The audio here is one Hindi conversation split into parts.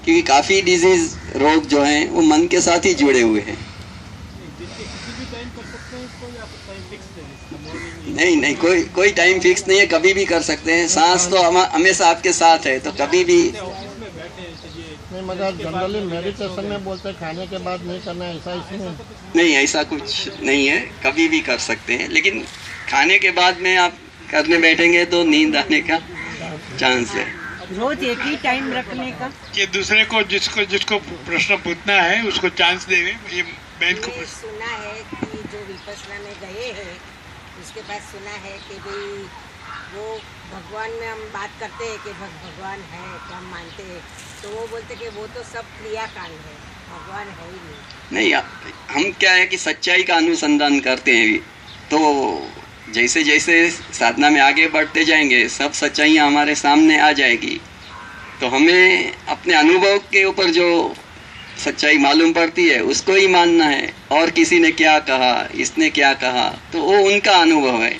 क्योंकि काफ़ी डिजीज रोग जो हैं वो मन के साथ ही जुड़े हुए हैं। नहीं नहीं, कोई टाइम फिक्स नहीं है, कभी भी कर सकते हैं। सांस तो हमेशा आपके साथ है, तो कभी भी। नहीं मगर जनरली मेडिटेशन में बोलते हैं खाने के बाद नहीं करना, ऐसा इसमें नहीं, ऐसा कुछ नहीं है, कभी भी कर सकते हैं। लेकिन खाने के बाद में आप करने बैठेंगे तो नींद आने का चांस है। रोज एक ही टाइम रखने का, कि दूसरे को जिसको प्रश्न पूछना है उसको चांस देवे। ये बहन को सुना है कि जो विपश्यना में गए हैं उसके बाद सुना है कि भाई वो भगवान में हम बात करते हैं कि भगवान है तो हम मानते हैं, तो वो बोलते कि वो तो सब क्रियाकांड है, भगवान है ही नहीं। हम क्या है कि सच्चाई का अनुसंधान करते हैं, तो जैसे जैसे साधना में आगे बढ़ते जाएंगे सब सच्चाइयाँ हमारे सामने आ जाएगी, तो हमें अपने अनुभव के ऊपर जो सच्चाई मालूम पड़ती है उसको ही मानना है। और किसी ने क्या कहा, इसने क्या कहा, तो वो उनका अनुभव है।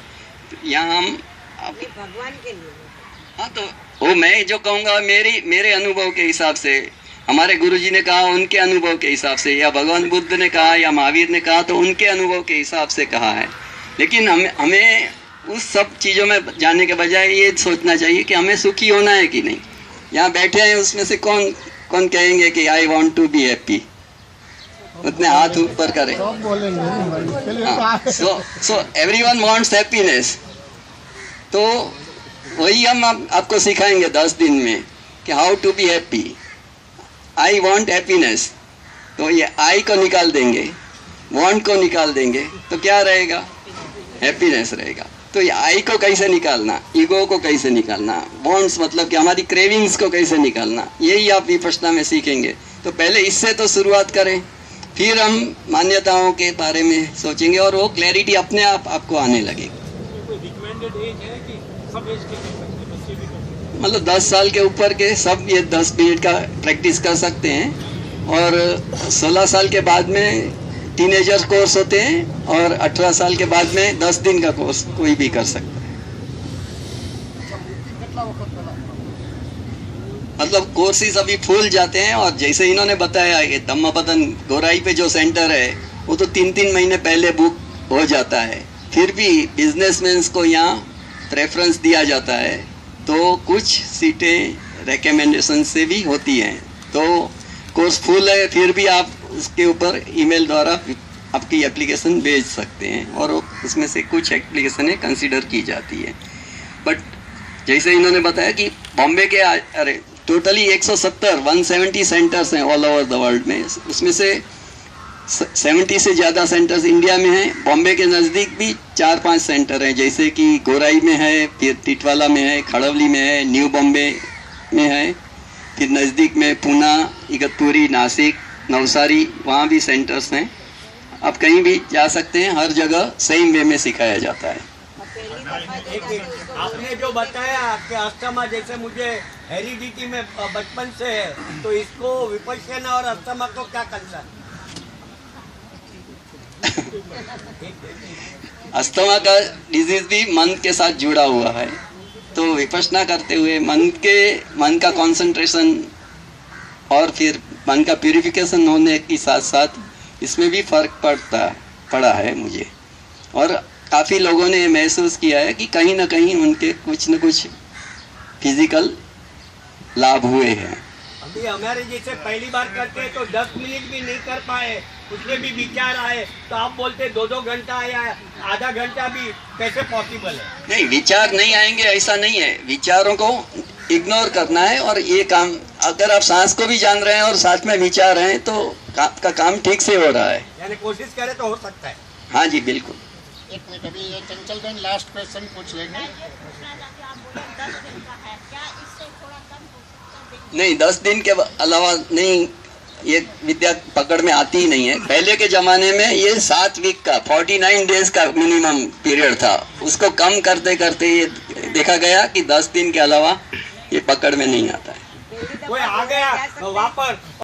यहाँ हम भगवान के लिए, हाँ, तो वो मैं जो कहूँगा मेरे अनुभव के हिसाब से, हमारे गुरुजी ने कहा उनके अनुभव के हिसाब से, या भगवान बुद्ध ने कहा या महावीर ने कहा तो उनके अनुभव के हिसाब से कहा है। लेकिन हमें उस सब चीज़ों में जाने के बजाय ये सोचना चाहिए कि हमें सुखी होना है कि नहीं। यहाँ बैठे हैं उसमें से कौन कहेंगे कि I want to be happy, उतने हाथ ऊपर करें। सो एवरीवन वांट्स हैप्पीनेस, तो वही हम आपको सिखाएंगे 10 दिन में कि how to be happy. I want happiness, तो ये आई को निकाल देंगे, वांट को निकाल देंगे, तो क्या रहेगा? हैप्पीनेस रहेगा। तो ये आई को कैसे निकालना, ईगो को कैसे निकालना, वांट्स मतलब कि हमारी क्रेविंग्स को कैसे निकालना, यही आप विपश्यना में सीखेंगे। तो पहले इससे तो शुरुआत करें, फिर हम मान्यताओं के बारे में सोचेंगे और वो क्लैरिटी अपने आप आपको आने लगेगी। मतलब 10 साल के ऊपर के सब ये 10 मिनट का प्रैक्टिस कर सकते हैं, और 16 साल के बाद में टीनेजर कोर्स होते हैं, और 18 साल के बाद में 10 दिन का कोर्स कोई भी कर सकता है। मतलब कोर्सेज अभी फूल जाते हैं, और जैसे इन्होंने बताया ये धम्मपदन गोराई पे जो सेंटर है वो तो 3-3 महीने पहले बुक हो जाता है। फिर भी बिजनेसमैन को यहाँ प्रेफरेंस दिया जाता है, तो कुछ सीटें रिकमेंडेशन से भी होती हैं। तो कोर्स फुल है, फिर भी आप उसके ऊपर ईमेल द्वारा आपकी एप्लीकेशन भेज सकते हैं, और उसमें से कुछ एप्लीकेशनें कंसीडर की जाती है। बट जैसे इन्होंने बताया कि बॉम्बे के टोटली 170 सेंटर्स हैं ऑल ओवर द वर्ल्ड में, उसमें से 70 से ज़्यादा सेंटर्स इंडिया में हैं। बॉम्बे के नज़दीक भी 4-5 सेंटर हैं, जैसे कि गोराई में है, फिर टिटवाला में है, खड़वली में है, न्यू बॉम्बे में है, फिर नज़दीक में पूना, इगतपुरी, नासिक, नवसारी, वहाँ भी सेंटर्स हैं। आप कहीं भी जा सकते हैं, हर जगह सेम वे में सिखाया जाता है। आपने जो बताया कि अस्थमा जैसे मुझे हेरिडिटी में बचपन से है, तो इसको विपश्यना और अस्थमा को क्या करना है? अस्थमा का डिजीज भी मन के साथ जुड़ा हुआ है, तो विपश्यना करते हुए मन का कंसंट्रेशन और फिर मन का प्यूरिफिकेशन होने के साथ साथ इसमें भी फर्क पड़ा है मुझे। और काफ़ी लोगों ने महसूस किया है कि कहीं ना कहीं उनके कुछ न कुछ फिजिकल लाभ हुए हैं। अभी हमारे जैसे पहली बार करते हैं तो 10 मिनट भी नहीं कर पाए, उसमें भी विचार आए, तो आप बोलते 2-2 घंटा या आधा घंटा भी कैसे पॉसिबल है? नहीं, विचार नहीं आएंगे ऐसा नहीं है, विचारों को इग्नोर करना है। और ये काम अगर आप सांस को भी जान रहे हैं और साथ में विचार हैं तो आपका काम ठीक से हो रहा है। यानी कोशिश करें तो हो सकता है। हाँ जी, बिल्कुल। एक मिनट, अभी ये चंचल बहन लास्ट क्वेश्चन पूछ लेंगे। नहीं, 10 दिन के अलावा नहीं, ये विद्या पकड़ में आती ही नहीं है। पहले के ज़माने में ये 7 वीक का 49 डेज का मिनिमम पीरियड था, उसको कम करते करते ये देखा गया कि 10 दिन के अलावा ये पकड़ में नहीं आता है। कोई आ गया वहाँ पर